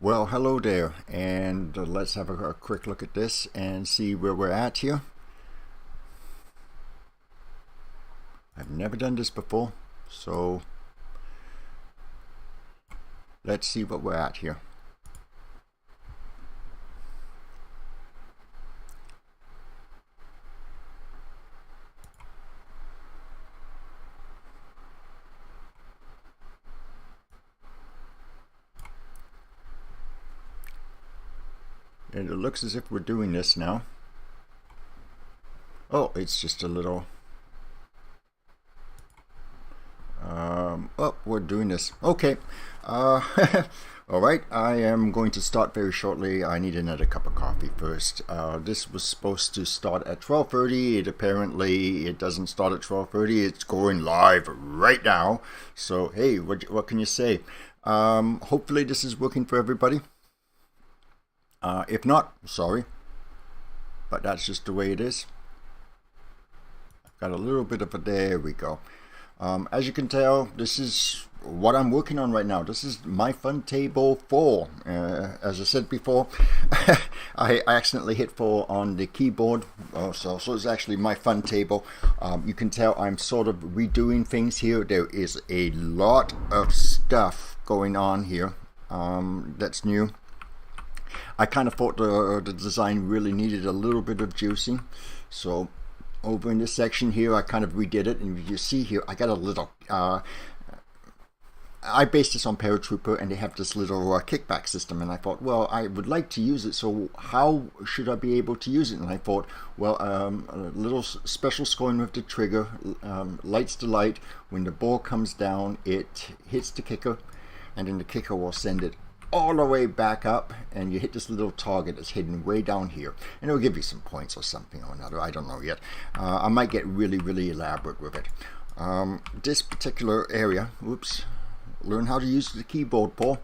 Well, hello there, and let's have a quick look at this and see where we're at here. I've never done this before, so let's see what we're at here. And it looks as if we're doing this now. Oh, it's just a little... oh, we're doing this. Okay. Alright, I am going to start very shortly. I need another cup of coffee first. This was supposed to start at 12:30. It doesn't start at 12:30. It's going live right now. So, hey, what can you say? Hopefully this is working for everybody. If not, sorry, but that's just the way it is. I've got a little bit of a, there we go. As you can tell, this is what I'm working on right now. This is my fun table 4. As I said before, I accidentally hit 4 on the keyboard, so it's actually my fun table. You can tell I'm sort of redoing things here. There is a lot of stuff going on here that's new. I kind of thought the design really needed a little bit of juicing, so over in this section here I kind of redid it, and you see here I got a little I based this on Paratrooper, and they have this little kickback system, and I thought, well, I would like to use it, so how should I be able to use it? And I thought, well, a little special scoring with the trigger, lights the light. When the ball comes down, it hits the kicker, and then the kicker will send it all the way back up, and you hit this little target that's hidden way down here, and it'll give you some points or something or another. I don't know yet. I might get really elaborate with it. This particular area, oops, learn how to use the keyboard, Paul.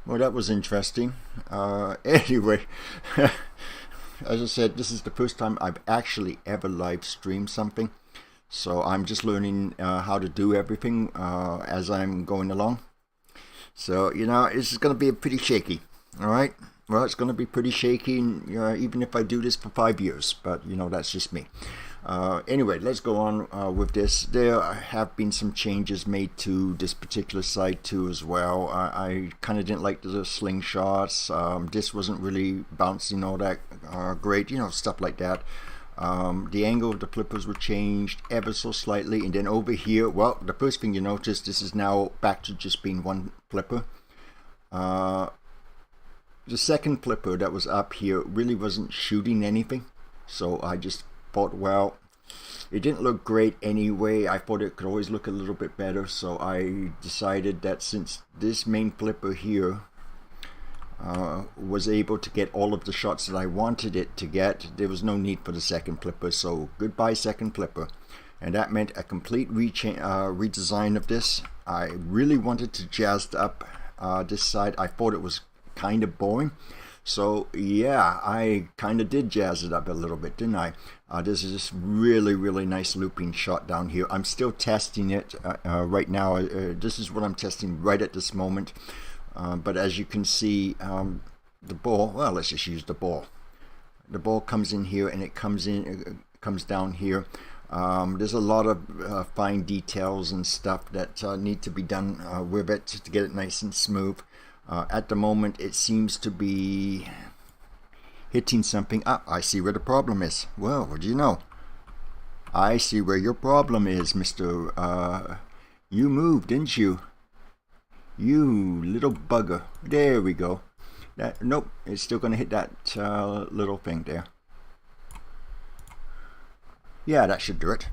Well, that was interesting. Anyway. As I said, this is the first time I've actually ever live streamed something, so I'm just learning how to do everything as I'm going along. So, you know, this is going to be pretty shaky, alright? Well, it's going to be pretty shaky, even if I do this for 5 years, but, you know, that's just me. Anyway, let's go on with this. There have been some changes made to this particular side too as well. I kind of didn't like the slingshots. This wasn't really bouncing all that great, you know, stuff like that. The angle of the flippers were changed ever so slightly, and then over here, well, the first thing you notice, this is now back to just being one flipper. The second flipper that was up here really wasn't shooting anything, so I just thought, well, it didn't look great anyway. I thought it could always look a little bit better, so I decided that since this main flipper here was able to get all of the shots that I wanted it to get, there was no need for the second flipper, so goodbye second flipper. And that meant a complete redesign of this. I really wanted to jazz up this side. I thought it was kind of boring, so yeah, I kind of did jazz it up a little bit, didn't I? This is this really nice looping shot down here. I'm still testing it right now. This is what I'm testing right at this moment. But as you can see, the ball, well, let's just use the ball. The ball comes in here, and it comes down here. There's a lot of fine details and stuff that need to be done with it to get it nice and smooth. At the moment, it seems to be hitting something. I see where the problem is. Well, what do you know? I see where your problem is, Mr. You moved, didn't you? You little bugger. There we go. Nope, it's still going to hit that little thing there. Yeah, that should do it.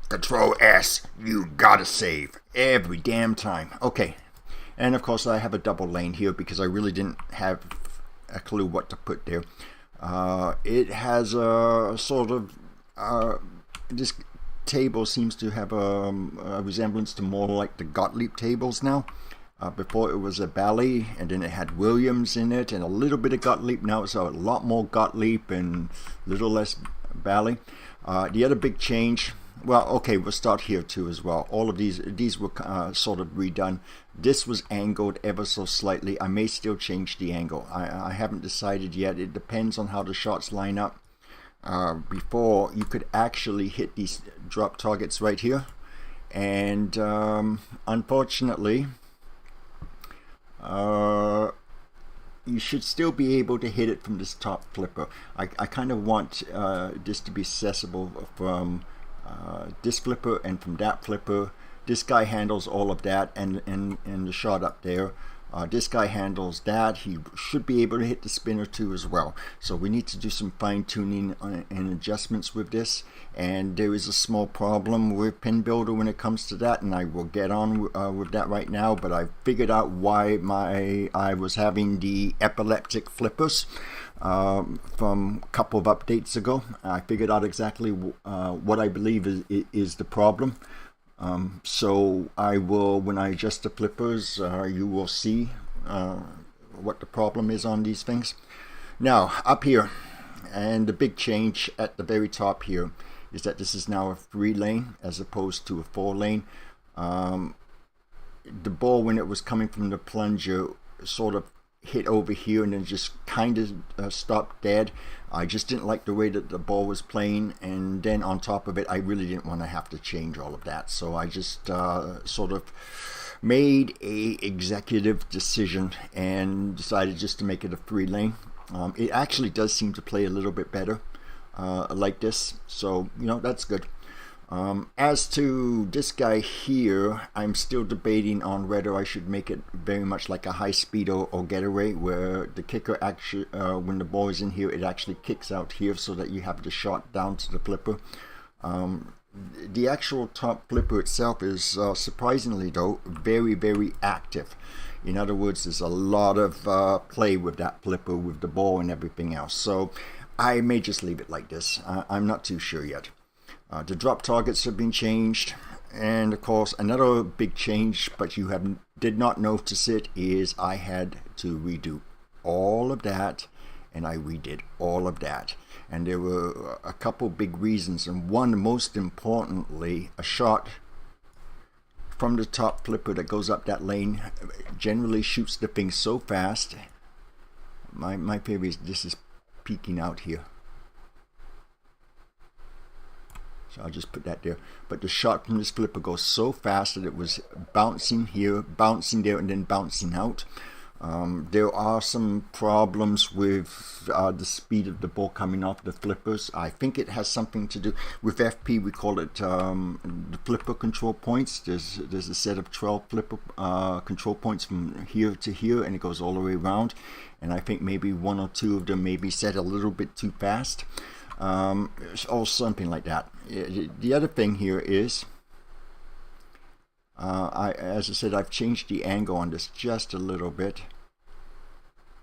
Control S. You gotta save every damn time. Okay. And of course I have a double lane here because I really didn't have a clue what to put there. It has a sort of this table seems to have a resemblance to more like the Gottlieb tables now. Before it was a Bally, and then it had Williams in it and a little bit of Gottlieb. Now it's a lot more Gottlieb and a little less Bally. The other big change, well, okay, we'll start here too as well. All of these were sort of redone. This was angled ever so slightly. I may still change the angle. I haven't decided yet. It depends on how the shots line up. Before, you could actually hit these drop targets right here, and unfortunately you should still be able to hit it from this top flipper. I kind of want this to be accessible from this flipper and from that flipper. This guy handles all of that, and the shot up there. This guy handles that. He should be able to hit the spinner too as well. So we need to do some fine tuning and adjustments with this. And there is a small problem with PinBuilder when it comes to that, and I will get on with that right now. But I figured out why I was having the epileptic flippers from a couple of updates ago. I figured out exactly what I believe is the problem. So I will, when I adjust the flippers, you will see what the problem is on these things. Now up here, and the big change at the very top here is that this is now a 3-lane as opposed to a 4-lane. The ball, when it was coming from the plunger, sort of hit over here and then just kind of stopped dead. I just didn't like the way that the ball was playing, and then on top of it, I really didn't want to have to change all of that. So I just sort of made a executive decision and decided just to make it a 3-lane. It actually does seem to play a little bit better like this, so you know, that's good. As to this guy here, I'm still debating on whether I should make it very much like a high speed or getaway, where the kicker actually, when the ball is in here, it actually kicks out here so that you have the shot down to the flipper. The actual top flipper itself is surprisingly though very, very active. In other words, there's a lot of play with that flipper, with the ball and everything else. So I may just leave it like this. I'm not too sure yet. The drop targets have been changed, and of course another big change, but you did not notice it, is I had to redo all of that, and I redid all of that, and there were a couple big reasons, and one, most importantly, a shot from the top flipper that goes up that lane generally shoots the thing so fast. My favorite is this is peeking out here. So I'll just put that there. But the shot from this flipper goes so fast that it was bouncing here, bouncing there, and then bouncing out. There are some problems with the speed of the ball coming off the flippers. I think it has something to do with FP. We call it the flipper control points. There's a set of 12 flipper control points from here to here, and it goes all the way around. And I think maybe 1 or 2 of them may be set a little bit too fast. Or something like that. The other thing here is, as I said, I've changed the angle on this just a little bit.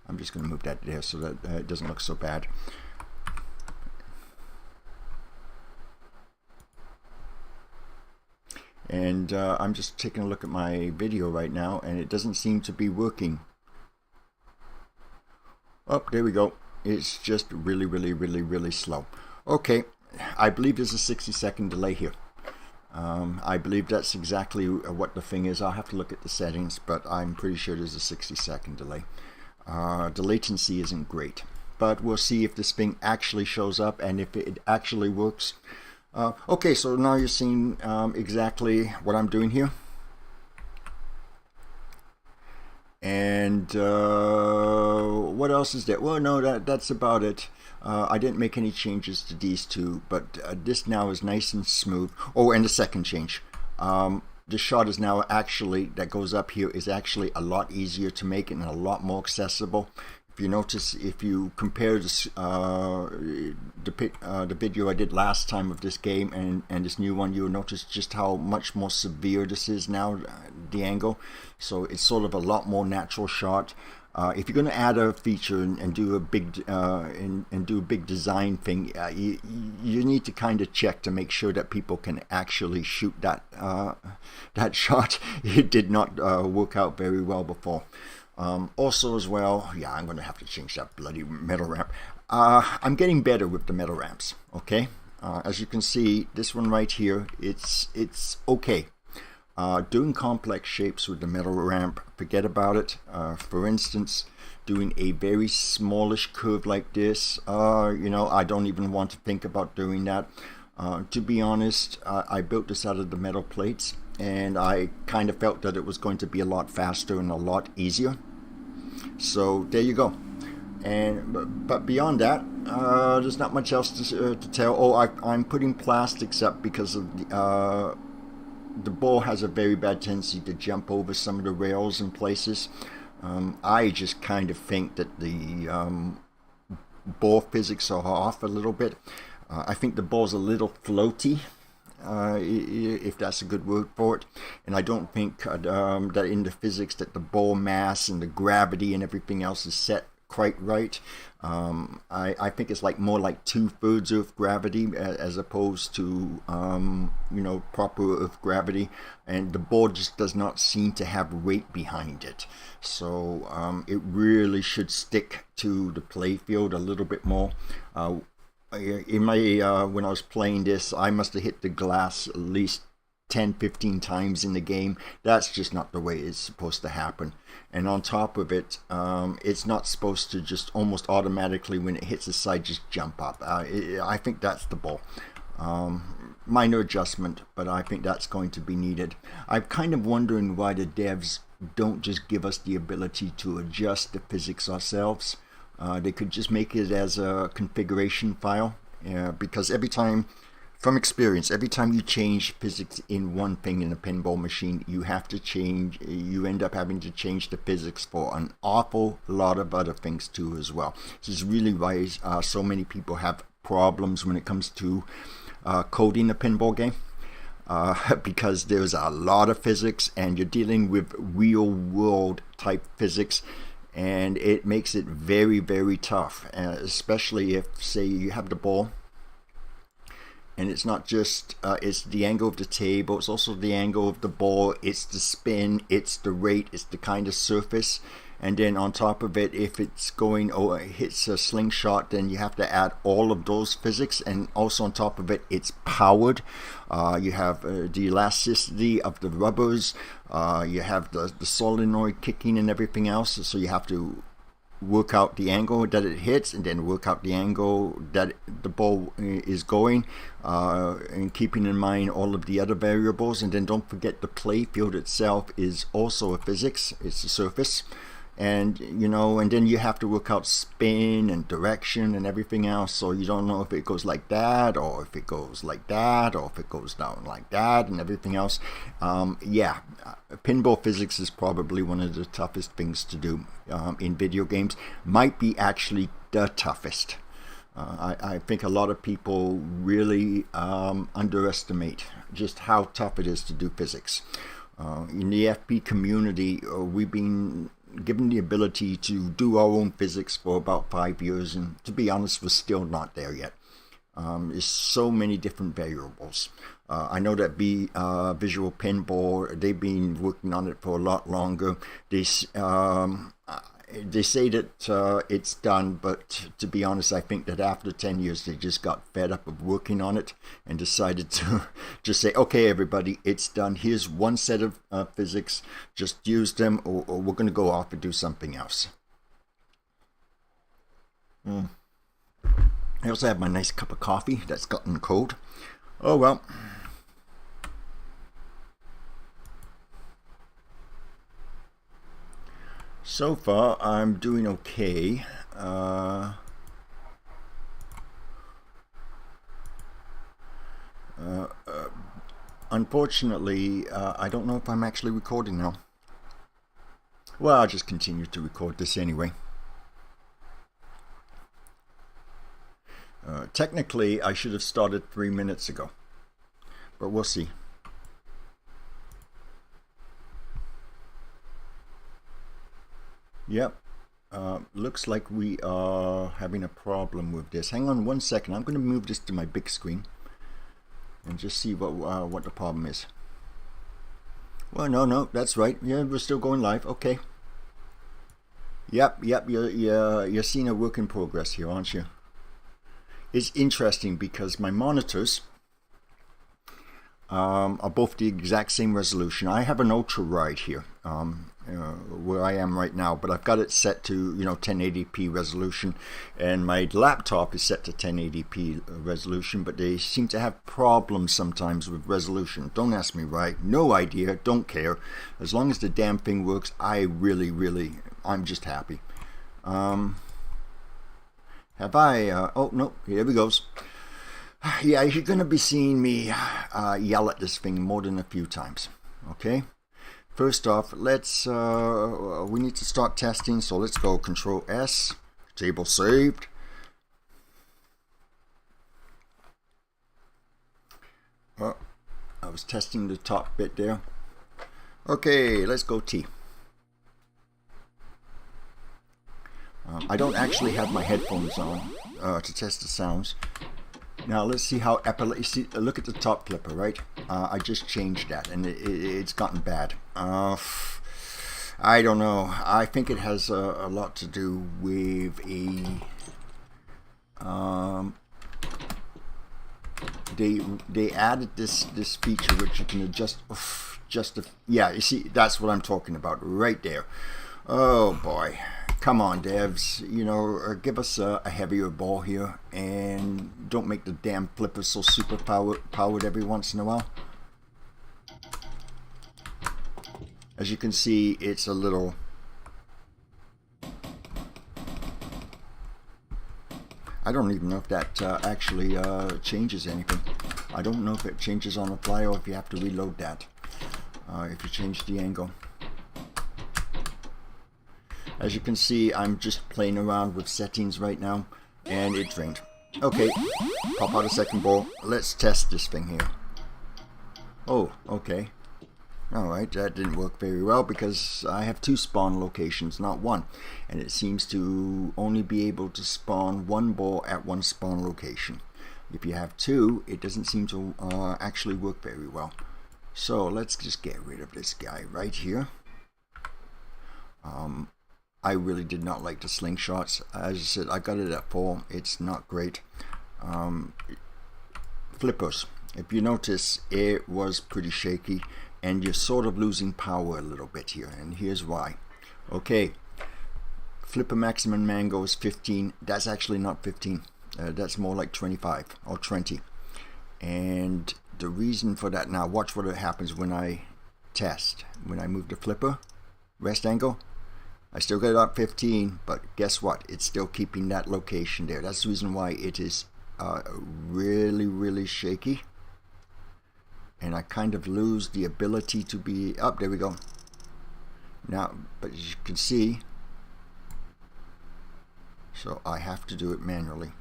I'm just going to move that there so that it doesn't look so bad. And I'm just taking a look at my video right now, and it doesn't seem to be working. Oh, there we go. It's just really, really, really, really slow. Okay, I believe there's a 60-second delay here. I believe that's exactly what the thing is. I'll have to look at the settings, but I'm pretty sure there's a 60-second delay. The latency isn't great, but we'll see if this thing actually shows up and if it actually works. Okay, so now you're seeing exactly what I'm doing here. And what else is there? Well, no, that's about it. I didn't make any changes to these two, but this now is nice and smooth. Oh, and the second change. The shot is now actually, that goes up here, is actually a lot easier to make and a lot more accessible. If you notice, if you compare this, the video I did last time of this game and this new one, you'll notice just how much more severe this is now, the angle. So it's sort of a lot more natural shot. If you're going to add a feature and do a big do a big design thing, you need to kind of check to make sure that people can actually shoot that that shot. It did not work out very well before. Also as well, yeah, I'm going to have to change that bloody metal ramp. I'm getting better with the metal ramps, okay? As you can see, this one right here, it's okay. Doing complex shapes with the metal ramp, forget about it. For instance, doing a very smallish curve like this, you know, I don't even want to think about doing that. To be honest, I built this out of the metal plates, and I kind of felt that it was going to be a lot faster and a lot easier. So there you go. And but beyond that, there's not much else to tell. Oh, I'm putting plastics up because of the ball has a very bad tendency to jump over some of the rails in places. I just kind of think that the ball physics are off a little bit. I think the ball's a little floaty, if that's a good word for it. And I don't think that in the physics that the ball mass and the gravity and everything else is set quite right. I think it's like more like 2/3 Earth gravity as opposed to you know, proper Earth gravity, and the ball just does not seem to have weight behind it. So it really should stick to the play field a little bit more. In my when I was playing this, I must have hit the glass at least 10-15 times in the game. That's just not the way it's supposed to happen. And on top of it, it's not supposed to just almost automatically, when it hits the side, just jump up. I think that's the ball. Minor adjustment, but I think that's going to be needed. I'm kind of wondering why the devs don't just give us the ability to adjust the physics ourselves. They could just make it as a configuration file, because every time, from experience, every time you change physics in one thing in a pinball machine, you end up having to change the physics for an awful lot of other things too as well. This is really why so many people have problems when it comes to coding a pinball game. Because there's a lot of physics and you're dealing with real world type physics, and it makes it very, very tough, especially if, say, you have the ball and it's not just it's the angle of the table, it's also the angle of the ball, it's the spin, it's the rate, it's the kind of surface. And then on top of it, if it's going or it hits a slingshot, then you have to add all of those physics. And also on top of it, it's powered. You have the elasticity of the rubbers. You have the solenoid kicking and everything else. So you have to work out the angle that it hits, and then work out the angle that the ball is going, and keeping in mind all of the other variables. And then don't forget, the play field itself is also a physics. It's the surface. And you know, and then you have to work out spin and direction and everything else, so you don't know if it goes like that or if it goes like that or if it goes down like that and everything else. Yeah, pinball physics is probably one of the toughest things to do in video games. Might be actually the toughest. I think a lot of people really underestimate just how tough it is to do physics. In the FP community, we've been given the ability to do our own physics for about 5 years, and to be honest, we're still not there yet. There's so many different variables. I know that Visual Pinball, they've been working on it for a lot longer. They say that it's done, but to be honest, I think that after 10 years they just got fed up of working on it and decided to just say, okay, everybody, it's done. Here's one set of physics, just use them, or we're going to go off and do something else. I also have my nice cup of coffee that's gotten cold. Oh well. So far, I'm doing okay. Unfortunately, I don't know if I'm actually recording now. Well, I'll just continue to record this anyway. Technically, I should have started 3 minutes ago, but we'll see. Yep, looks like we are having a problem with this. Hang on 1 second. I'm going to move this to my big screen and just see what the problem is. Well, no, that's right. Yeah, we're still going live. Okay. Yep. You're seeing a work in progress here, aren't you? is interesting because my monitors are both the exact same resolution. I have an ultra right here where I am right now, but I've got it set to 1080p resolution, and my laptop is set to 1080p resolution, but they seem to have problems sometimes with resolution. Don't ask me why, no idea, don't care. As long as the damn thing works, I'm just happy. Have I oh no, here we goes. Yeah, you're going to be seeing me yell at this thing more than a few times. Okay, first off, let's we need to start testing, so let's go Control S, table saved. Oh, I was testing the top bit there. Okay, let's go T. I don't actually have my headphones on to test the sounds. Now let's see how epilepsy. See, look at the top flipper, right? I just changed that, and it's gotten bad. I don't know. I think it has a lot to do with they added this feature which you can adjust. Yeah, you see, that's what I'm talking about right there. Oh boy. Come on, devs, give us a heavier ball here, and don't make the damn flipper so super powered every once in a while. As you can see, it's a little... I don't even know if that actually changes anything. I don't know if it changes on the fly or if you have to reload that if you change the angle. As you can see, I'm just playing around with settings right now, and it drained. Okay, pop out a second ball. Let's test this thing here. Oh, okay. Alright, that didn't work very well because I have two spawn locations, not one. And it seems to only be able to spawn one ball at one spawn location. If you have two, it doesn't seem to actually work very well. So let's just get rid of this guy right here. I really did not like the slingshots. As I said, I got it at 4. It's not great. Flippers. If you notice, it was pretty shaky, and you're sort of losing power a little bit here, and here's why. Okay, flipper maximum mango is 15. That's actually not 15. That's more like 25 or 20. And the reason for that, now watch what happens when I test. When I move the flipper, rest angle, I still got it up 15, but guess what? It's still keeping that location there. That's the reason why it is really shaky. And I kind of lose the ability to be up. There we go. Now, but as you can see, so I have to do it manually.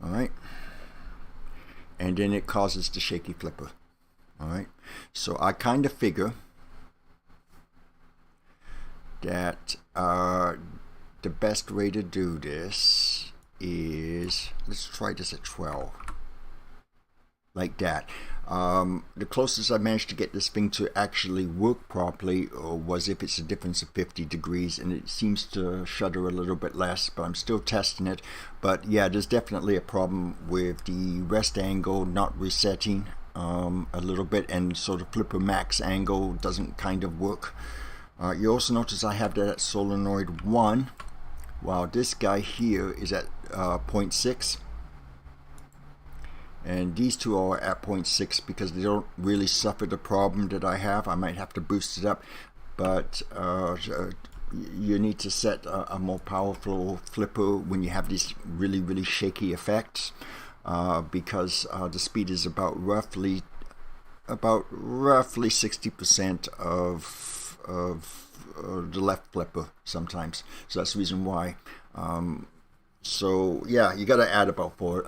Alright. And then it causes the shaky flipper. Alright. So I kind of figure that the best way to do this is, let's try this at 12, like that. The closest I managed to get this thing to actually work properly was if it's a difference of 50 degrees, and it seems to shudder a little bit less, but I'm still testing it. But yeah, there's definitely a problem with the rest angle not resetting a little bit, and so the flipper max angle doesn't kind of work. You also notice I have that at solenoid 1, while this guy here is at 0.6. And these two are at 0.6 because they don't really suffer the problem that I have. I might have to boost it up, but you need to set a more powerful flipper when you have these really shaky effects, because the speed is about roughly 60% of the left flipper sometimes. So that's the reason why. So yeah, you got to add about 4.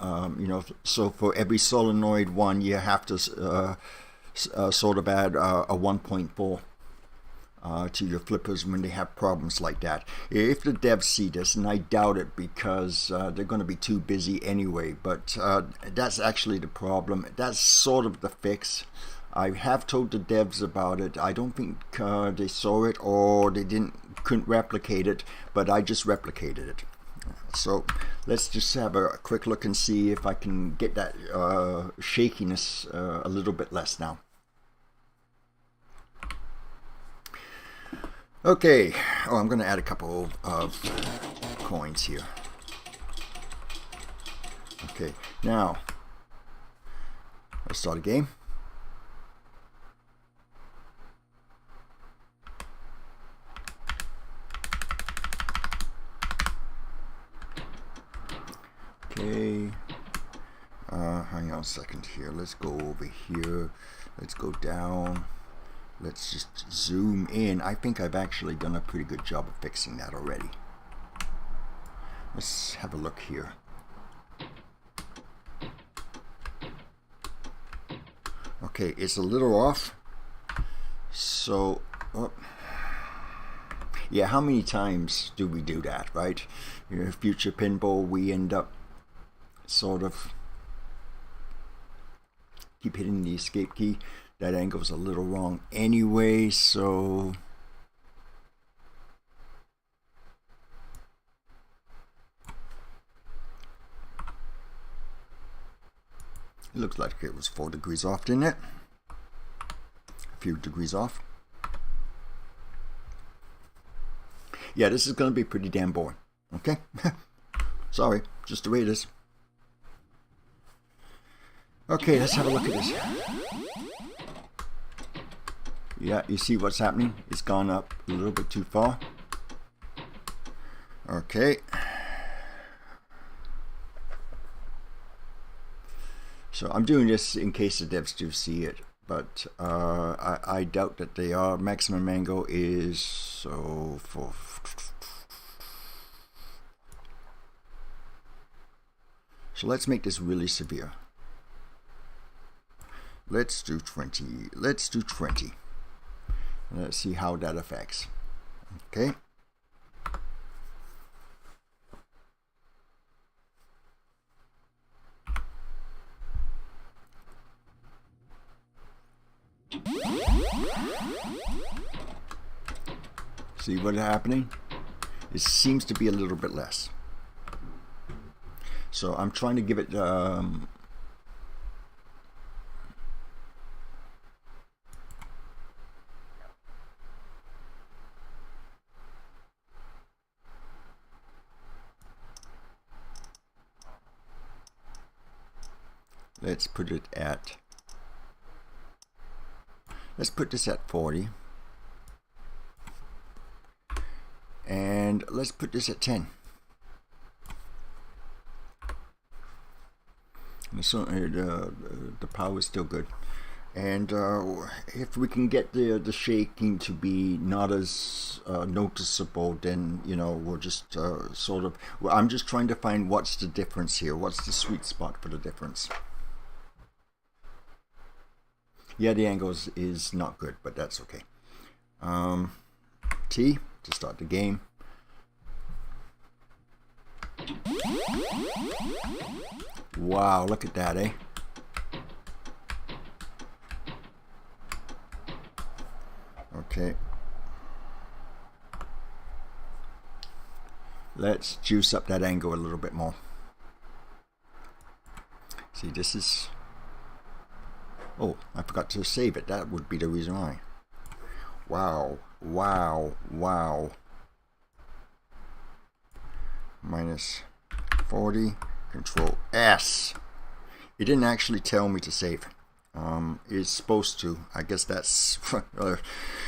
So for every solenoid 1, you have to sort of add a 1.4 to your flippers when they have problems like that. If the devs see this, and I doubt it because they're going to be too busy anyway, but that's actually the problem. That's sort of the fix. I have told the devs about it. I don't think they saw it, or they couldn't replicate it, but I just replicated it. So let's just have a quick look and see if I can get that shakiness a little bit less now. Okay, oh, I'm going to add a couple of coins here. Okay, now let's start a game. Okay, hang on a second here. Let's go over here. Let's go down. Let's just zoom in. I think I've actually done a pretty good job of fixing that already. Let's have a look here. Okay, it's a little off. So, oh. Yeah, how many times do we do that, right? You know, future pinball, we end up sort of keep hitting the escape key. That angle's a little wrong anyway, so it looks like it was 4 degrees off, didn't it? A few degrees off. Yeah, this is going to be pretty damn boring. Okay? Sorry, just the way it is. Okay, let's have a look at this. Yeah, you see what's happening? It's gone up a little bit too far. Okay. So I'm doing this in case the devs do see it, but I doubt that they are. Maximum angle is so for. So let's make this really severe. Let's do 20. Let's do 20. Let's see how that affects. Okay. See what's happening? It seems to be a little bit less. So I'm trying to give it let's put this at 40. And let's put this at 10. And so, the power is still good. And if we can get the shaking to be not as noticeable, then, you know, we'll just sort of, well, I'm just trying to find what's the difference here. What's the sweet spot for the difference? Yeah, the angle is not good, but that's okay. T to start the game. Wow, look at that, eh? Okay. Let's juice up that angle a little bit more. See, this is... Oh, I forgot to save it. That would be the reason why. Wow, wow, wow. Minus 40, Control S. It didn't actually tell me to save. It's supposed to. I guess that's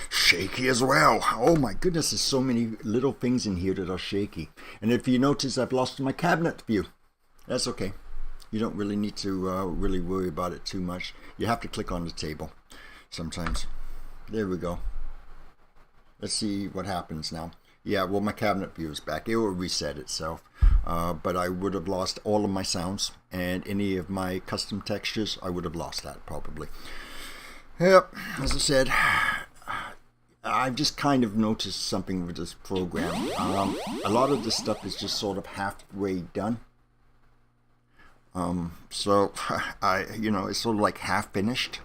shaky as well. Oh my goodness, there's so many little things in here that are shaky. And if you notice, I've lost my cabinet view. That's okay. You don't really need to really worry about it too much. You have to click on the table sometimes. There we go. Let's see what happens now. Yeah, well, my cabinet view is back. It will reset itself. But I would have lost all of my sounds and any of my custom textures. I would have lost that probably. Yep, as I said, I've just kind of noticed something with this program. A lot of this stuff is just sort of halfway done. So you know, it's sort of like half finished.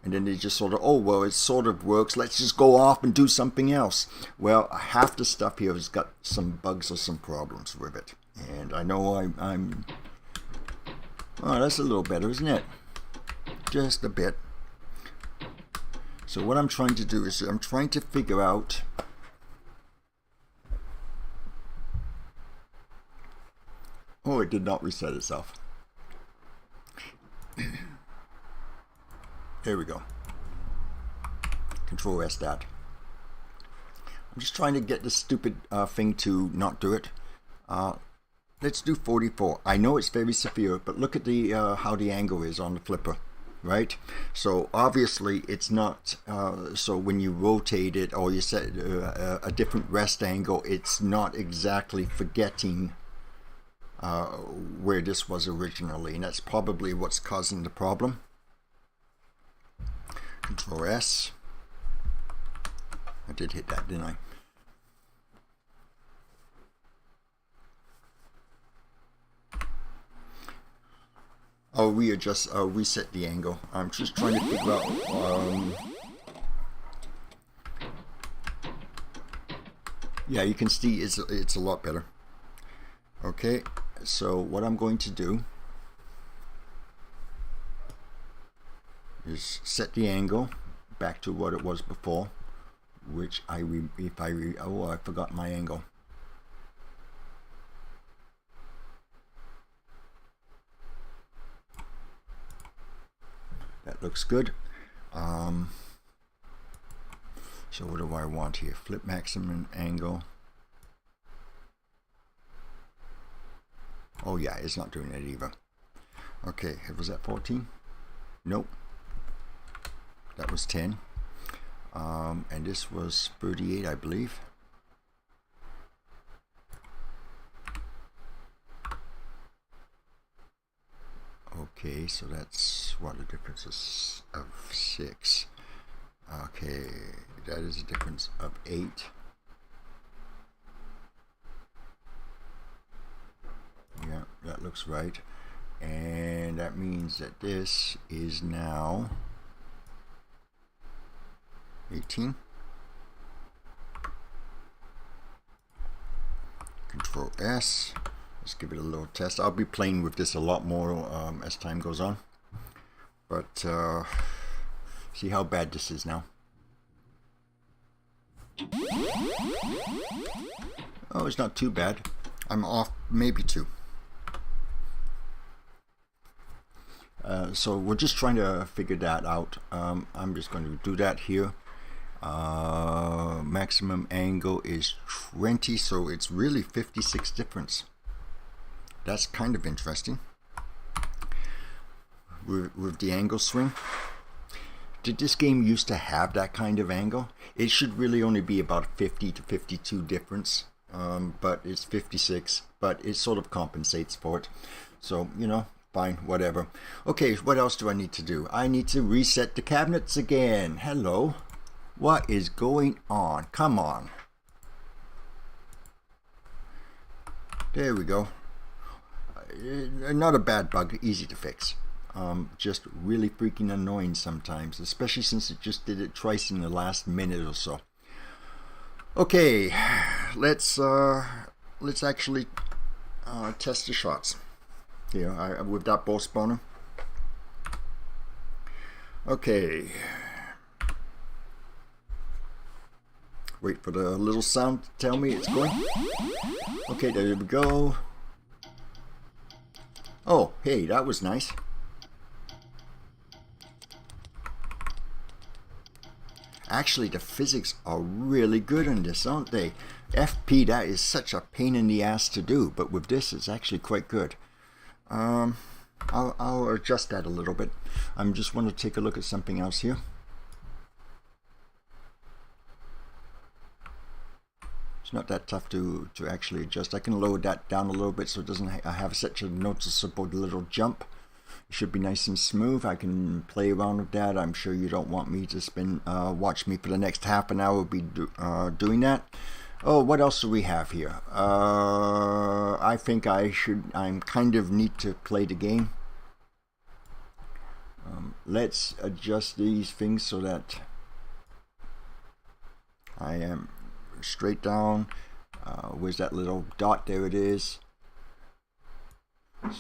And then they just sort of, oh, well, it sort of works. Let's just go off and do something else. Well, half the stuff here has got some bugs or some problems with it. And I know I'm oh, that's a little better, isn't it? Just a bit. So what I'm trying to do is I'm trying to figure out oh, it did not reset itself. There we go. Control S that. I'm just trying to get this stupid thing to not do it. Let's do 44. I know it's very severe, but look at the how the angle is on the flipper, right? So obviously it's not, so when you rotate it or you set a different rest angle, it's not exactly forgetting where this was originally, and that's probably what's causing the problem. Control S. I did hit that, didn't I? I'll readjust, I'll reset the angle. I'm just trying to figure out, yeah, you can see it's a lot better. Okay, so what I'm going to do is set the angle back to what it was before, which I forgot my angle. That looks good. So what do I want here? Flip maximum angle. Oh yeah, it's not doing it either. Okay, was that 14? Nope. That was 10. And this was 38, I believe. Okay, so that's what the difference is of 6. Okay, that is a difference of 8. Yeah, that looks right. And that means that this is now 18. Control S. Let's give it a little test. I'll be playing with this a lot more as time goes on. But see how bad this is now. Oh, it's not too bad. I'm off maybe 2. So we're just trying to figure that out. I'm just going to do that here. Maximum angle is 20, so it's really 56 difference. That's kind of interesting. With the angle swing. Did this game used to have that kind of angle? It should really only be about 50 to 52 difference. But it's 56, but it sort of compensates for it. So, you know, fine, whatever. Okay, what else do I need to do? I need to reset the cabinets again. Hello. What is going on? Come on. There we go. Not a bad bug, easy to fix. Just really freaking annoying sometimes, especially since it just did it twice in the last minute or so. Okay, let's actually test the shots here with that bow spawner. Okay, wait for the little sound to tell me it's going. Okay, there we go. Oh, hey, that was nice. Actually, the physics are really good in this, aren't they? FP, that is such a pain in the ass to do, but with this, it's actually quite good. I'll adjust that a little bit. I just want to take a look at something else here. It's not that tough to actually adjust. I can lower that down a little bit so it doesn't have such a noticeable little jump. It should be nice and smooth. I can play around with that. I'm sure you don't want me to watch me for the next half an hour be doing that. Oh, what else do we have here? I think I'm kind of need to play the game. Let's adjust these things so that I am straight down. Where's that little dot? There it is.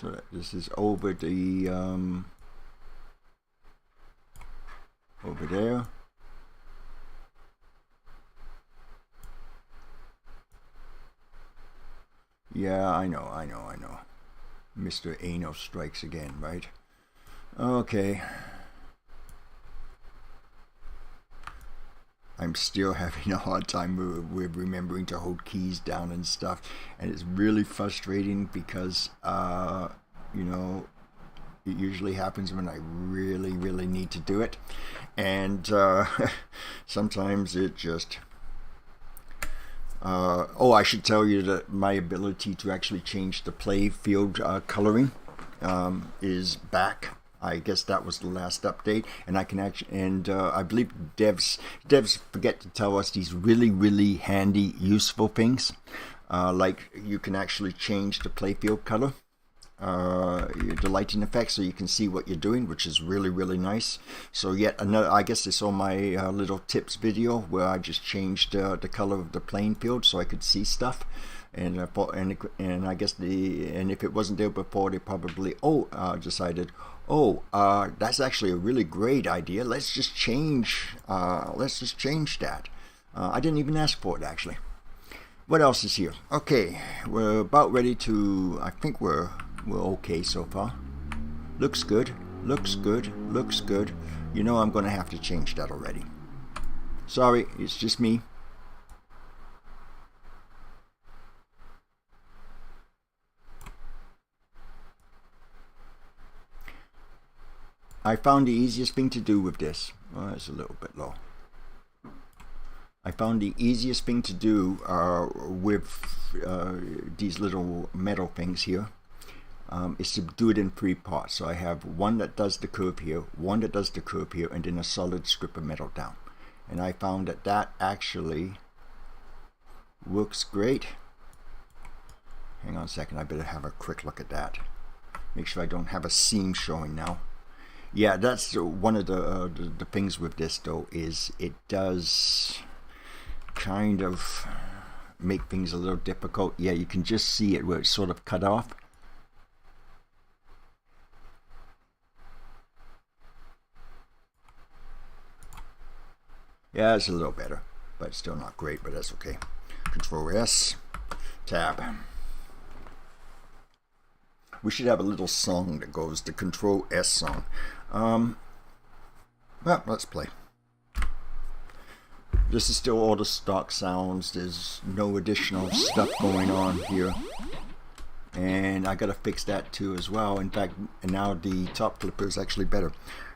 So that this is over the over there. Yeah, I know. Mr. Anal strikes again, right? Okay. I'm still having a hard time with remembering to hold keys down and stuff, and it's really frustrating because you know, it usually happens when I really need to do it, and sometimes it just oh, I should tell you that my ability to actually change the play field coloring is back. I guess that was the last update, and I can actually, and I believe devs forget to tell us these really handy, useful things, like you can actually change the playfield color, the lighting effect, so you can see what you're doing, which is really nice. So yet another, I guess they saw my little tips video where I just changed the color of the playing field so I could see stuff. And I guess if it wasn't there before, they probably decided, that's actually a really great idea. Let's just change that. I didn't even ask for it, actually. What else is here? Okay, we're about ready to. I think we're okay so far. Looks good. You know, I'm going to have to change that already. Sorry, it's just me. I found the easiest thing to do with this. Well, it's a little bit low. I found the easiest thing to do with these little metal things here is to do it in 3 parts. So I have one that does the curve here, one that does the curve here, and then a solid strip of metal down. And I found that actually works great. Hang on a second, I better have a quick look at that. Make sure I don't have a seam showing now. Yeah, that's one of the things with this, though, is it does kind of make things a little difficult. Yeah, you can just see it where it's sort of cut off. Yeah, it's a little better, but still not great, but that's okay. Control S, tab. We should have a little song that goes, the Control S song. Well, let's play. This is still all the stock sounds. There's no additional stuff going on here. And I gotta fix that too as well. In fact, now the top flipper is actually better.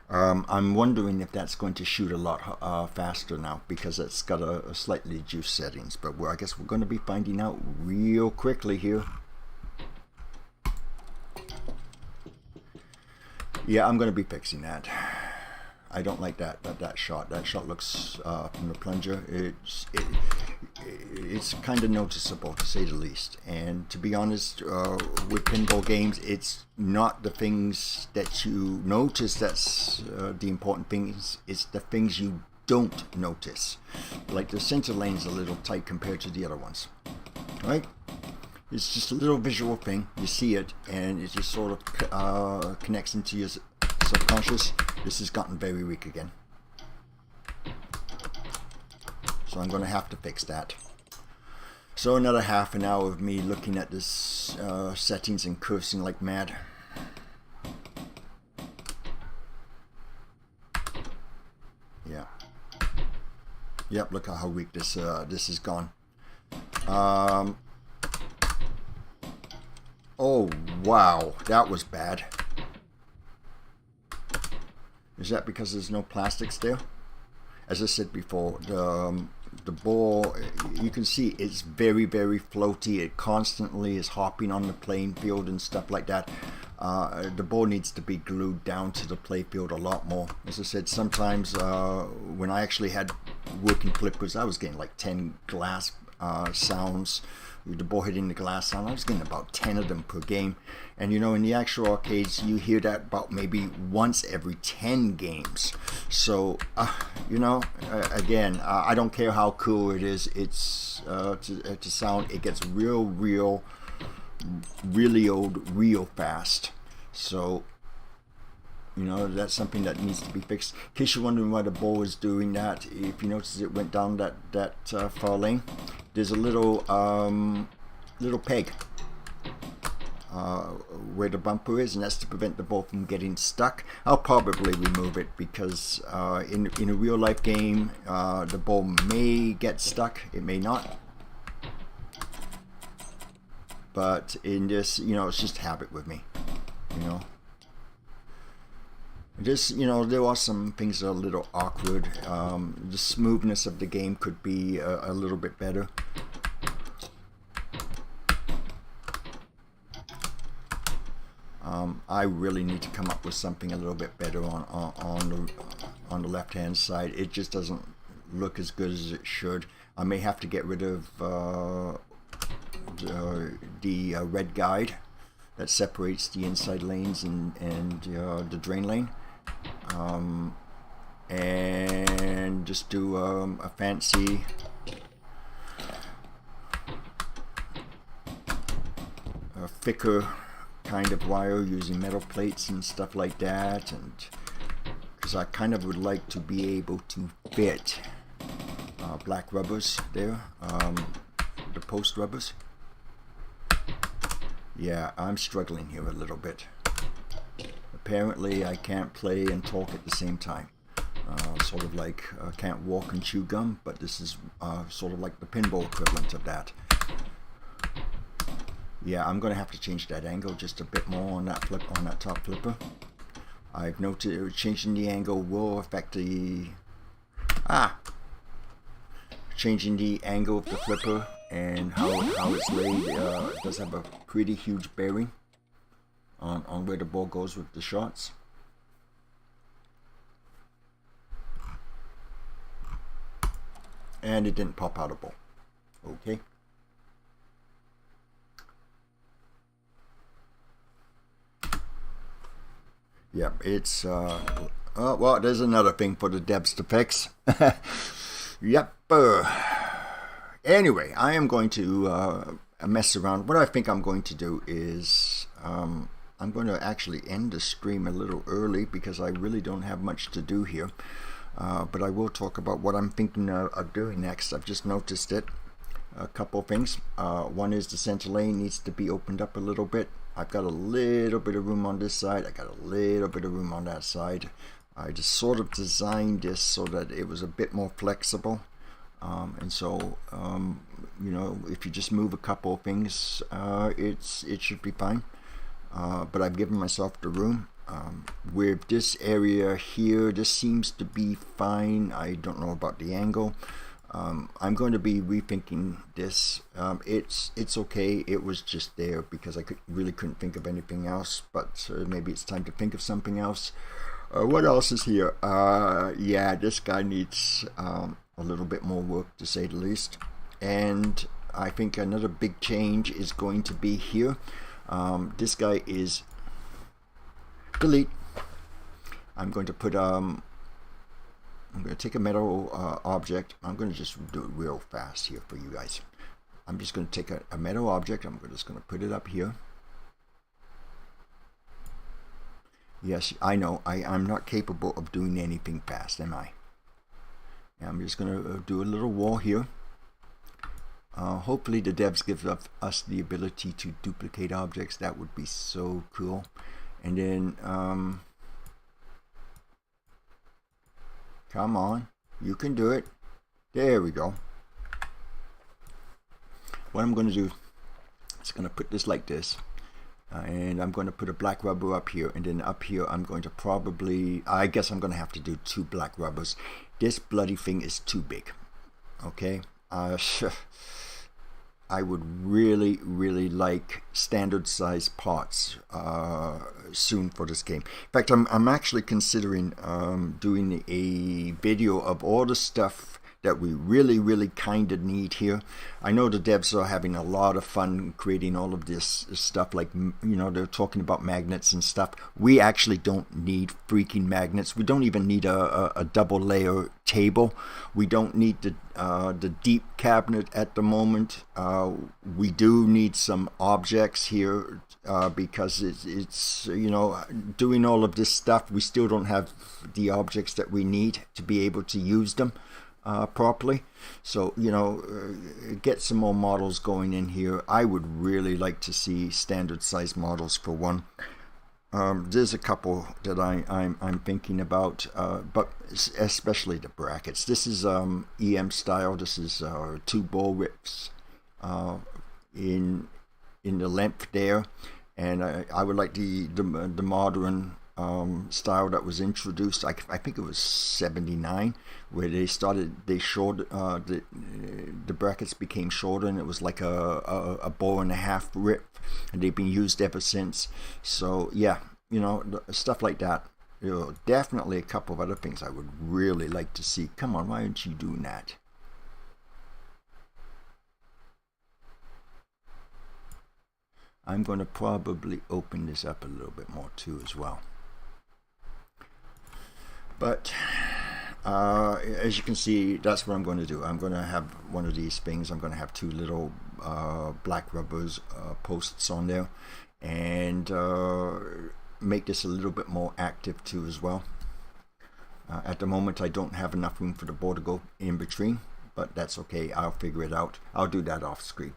I'm wondering if that's going to shoot a lot faster now because it's got a slightly reduced settings. But I guess we're going to be finding out real quickly here. Yeah, I'm going to be fixing that. I don't like that shot. That shot looks from the plunger. It's kind of noticeable, to say the least. And to be honest, with pinball games, it's not the things that you notice that's the important things. It's the things you don't notice. Like the center lane's a little tight compared to the other ones, right? It's just a little visual thing. You see it, and it just sort of connects into your subconscious. This has gotten very weak again. So I'm going to have to fix that. So another half an hour of me looking at this settings and cursing like mad. Yeah. Yep, look at how weak this has gone. Oh, wow, that was bad. Is that because there's no plastics there? As I said before, the ball, you can see it's very floaty. It constantly is hopping on the playing field and stuff like that. The ball needs to be glued down to the play field a lot more. As I said, sometimes when I actually had working flippers, I was getting like 10 glass sounds. The ball hitting the glass sound. I was getting about 10 of them per game. And you know, in the actual arcades, you hear that about maybe once every 10 games. So, you know, again, I don't care how cool it is. It's to sound, it gets real really old real fast. So, you know, that's something that needs to be fixed. In case you're wondering why the ball is doing that, if you notice it went down that far lane, there's a little little peg where the bumper is, and that's to prevent the ball from getting stuck. I'll probably remove it because in a real life game, the ball may get stuck, it may not. But in this, you know, it's just habit with me, you know. Just, you know, there are some things that are a little awkward. The smoothness of the game could be a little bit better. I really need to come up with something a little bit better on the left hand side. It just doesn't look as good as it should. I may have to get rid of the red guide that separates the inside lanes and the drain lane, and just do a fancy thicker kind of wire using metal plates and stuff like that, and because I kind of would like to be able to fit black rubbers there, the post rubbers. Yeah, I'm struggling here a little bit. Apparently I can't play and talk at the same time. Sort of like can't walk and chew gum, but this is sort of like the pinball equivalent of that. Yeah, I'm going to have to change that angle just a bit more on that top flipper. I've noted changing the angle will affect the changing the angle of the flipper and how it's laid does have a pretty huge bearing on where the ball goes with the shots. And it didn't pop out a ball. Okay. Yeah, it's well, there's another thing for the devs to fix. Yep. Anyway, I am going to mess around. What I think I'm going to do is I'm going to actually end the stream a little early because I really don't have much to do here. But I will talk about what I'm thinking of doing next. I've just noticed it. A couple of things. One is the center lane needs to be opened up a little bit. I've got a little bit of room on this side. I got a little bit of room on that side. I just sort of designed this so that it was a bit more flexible. And so, you know, if you just move a couple of things, it should be fine. But I've given myself the room. With this area here, this seems to be fine. I don't know about the angle. I'm going to be rethinking this. It's okay. It was just there because I really couldn't think of anything else. But maybe it's time to think of something else. What else is here? Yeah, this guy needs a little bit more work, to say the least. And I think another big change is going to be here. This guy is delete. I'm going to put I'm going to take a metal object. I'm going to just do it real fast here for you guys. I'm just going to take a metal object. I'm just going to put it up here. Yes, I know. I'm not capable of doing anything fast, am I? And I'm just going to do a little wall here. Hopefully the devs give us the ability to duplicate objects. That would be so cool. And then come on, you can do it. There we go. What I'm going to do is going to put this like this, and I'm going to put a black rubber up here, and then up here I'm going to probably, I guess I'm going to have to do 2 black rubbers. This bloody thing is too big. Okay, I would really like standard size parts soon for this game. In fact, I'm actually considering doing a video of all the stuff that we really kind of need here. I know the devs are having a lot of fun creating all of this stuff, like, you know, they're talking about magnets and stuff. We actually don't need freaking magnets. We don't even need a double layer table. We don't need the deep cabinet at the moment. We do need some objects here because it's, you know, doing all of this stuff, we still don't have the objects that we need to be able to use them properly. So, you know, get some more models going in here. I would really like to see standard size models for one. There's a couple that I'm thinking about, but especially the brackets. This is EM style. This is 2 ball whips in the length there, and I would like the modern style that was introduced. I think it was 79, where they showed the brackets became shorter, and it was like a ball and a half rip, and they've been used ever since. So yeah, you know, stuff like that. You know, definitely a couple of other things I would really like to see. Come on, why aren't you doing that? I'm going to probably open this up a little bit more too as well. But as you can see, that's what I'm going to do. I'm going to have one of these things. I'm going to have 2 little black rubbers posts on there, and make this a little bit more active too as well. At the moment, I don't have enough room for the ball to go in between, but that's okay. I'll figure it out. I'll do that off screen.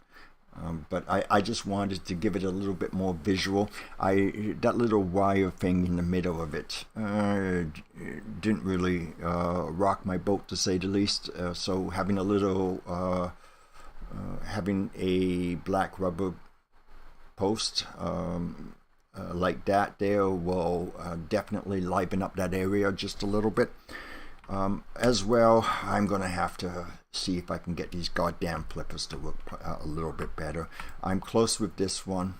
But I just wanted to give it a little bit more visual. That little wire thing in the middle of it didn't really rock my boat, to say the least. So having a little, having a black rubber post like that there will definitely liven up that area just a little bit. As well, I'm going to have to see if I can get these goddamn flippers to work a little bit better. I'm close with this one.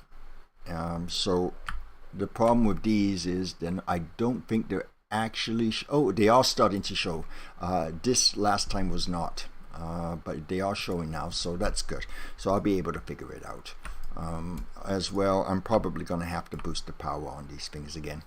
So the problem with these is then I don't think they're actually... oh, they are starting to show. This last time was not. But they are showing now, so that's good. So I'll be able to figure it out. As well, I'm probably going to have to boost the power on these things again.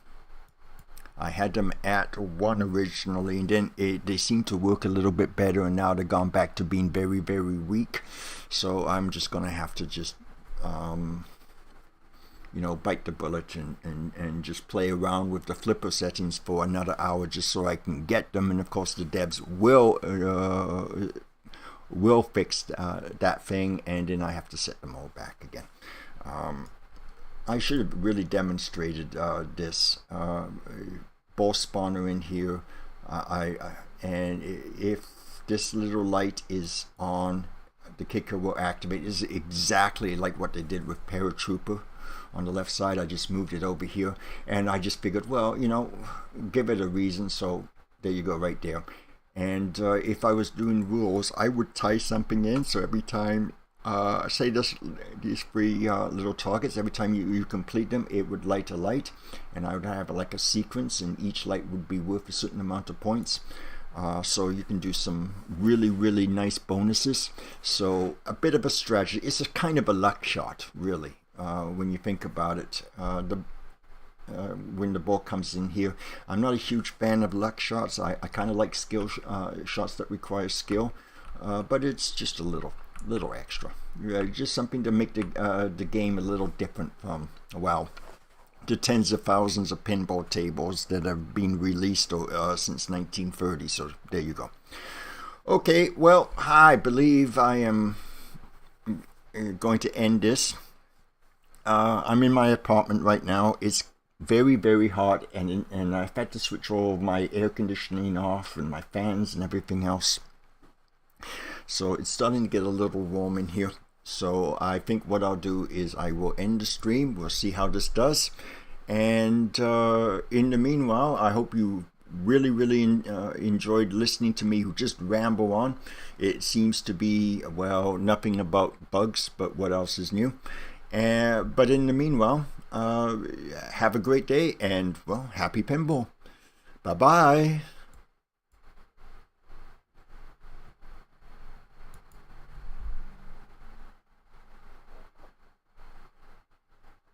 I had them at 1 originally, and then they seem to work a little bit better, and now they've gone back to being very weak. So I'm just going to have to just, you know, bite the bullet and just play around with the flipper settings for another hour just so I can get them. And of course the devs will fix that thing, and then I have to set them all back again. I should have really demonstrated this ball spawner in here. And if this little light is on, the kicker will activate. This is exactly like what they did with Paratrooper on the left side. I just moved it over here, and I just figured, well, you know, give it a reason. So there you go, right there. And if I was doing rules, I would tie something in, so every time say these 3 little targets, every time you complete them, it would light a light, and I would have like a sequence, and each light would be worth a certain amount of points. So you can do some really nice bonuses. So a bit of a strategy. It's a kind of a luck shot, really, when you think about it. When the ball comes in here, I'm not a huge fan of luck shots. I kind of like skill shots that require skill, but it's just a little extra. Just something to make the game a little different from, well, the tens of thousands of pinball tables that have been released since 1930. So there you go. Okay, well, I believe I am going to end this. I'm in my apartment right now. It's very hot, and I've had to switch all of my air conditioning off and my fans and everything else. So it's starting to get a little warm in here. So I think what I'll do is I will end the stream. We'll see how this does. And in the meanwhile, I hope you really enjoyed listening to me who just ramble on. It seems to be, well, nothing about bugs, but what else is new. But in the meanwhile, have a great day, and, well, happy pinball. Bye-bye.